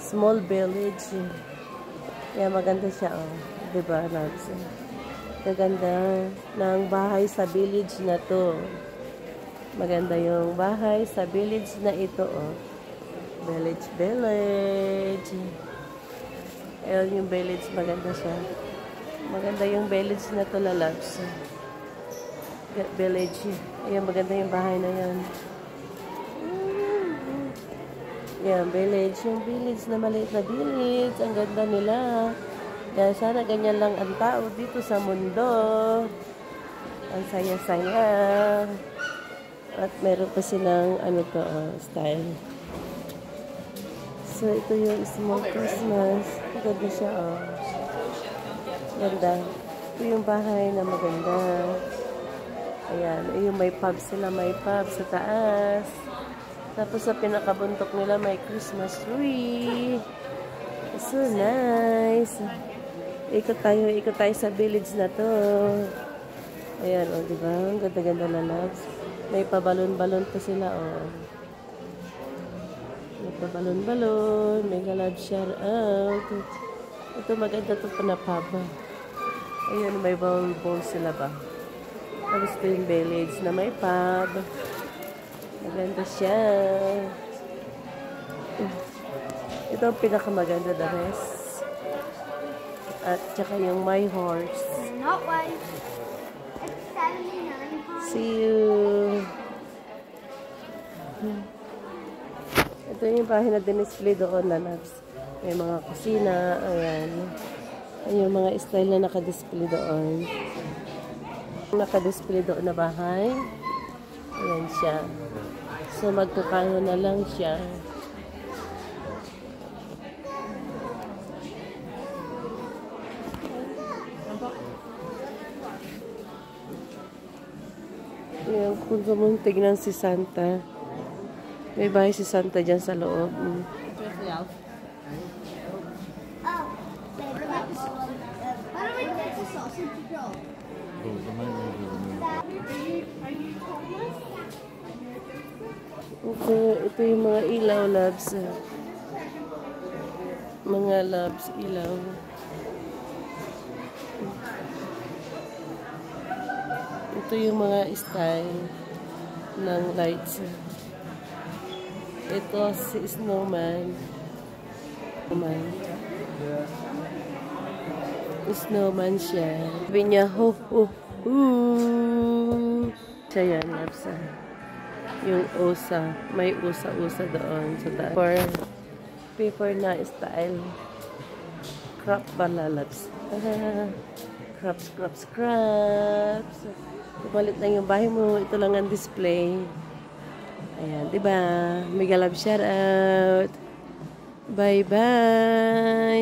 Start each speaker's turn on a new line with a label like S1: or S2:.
S1: Small village. Kaya maganda siya, oh. Diba, loves? Maganda ng bahay sa village na to. Maganda yung bahay sa village na ito, oh. Village, village. Ayun yung village, maganda siya. Maganda yung village na to, loves. Village. Ayan, maganda yung bahay na yan. Yan, village. Yung village na maliit na village. Ang ganda nila. Kaya sana ganyan lang ang tao dito sa mundo. Ang saya-saya. At meron pa silang, ano to, style. So, ito yung small Christmas. Ganda siya, oh. Ganda. Ito yung bahay na maganda. Ayan. Yung may pub sila. May pub sa taas. Tapos sa pinakabuntok nila may Christmas tree. So nice. Ikot tayo sa village na to. Ayan, oh, diba? Ang ganda-ganda na, loves. May pabalon-balon pa sila, oh. May pabalon-balon. May galab shout out. Ito maganda to pa na pub. Ayan, may bowl sila ba? Tapos ito yung village na may pub. Maganda siya. Ito ang pinakamaganda, the rest. At saka yung my horse.
S2: Not one. It's 79.
S1: See you. Ito yung bahay na dinisplay doon, loves. May mga kusina. Ayan. Ayan yung mga style na nakadisplay doon. Nakadisplay doon na bahay. Ayan siya. So, magkakano na lang siya. Ayan, kung mong tignan si Santa. May bahay si Santa dyan sa loob.
S2: Oh, baby, like this one. Why don't we get the sausage roll?
S1: Ito yung mga ilaw, loves. Mga loves, ilaw. Ito yung mga style ng lights. Ito si Snowman. Snowman siya. Sabi niya, ho, ho, ho. Siya yan, loves. Yung usa. May usa-usa doon sa taas. Paper na style. Crop balalabs. Crops. Tumalit lang yung bahay mo. Ito lang ang display. Ayan, diba? Mega love shout out. Bye-bye.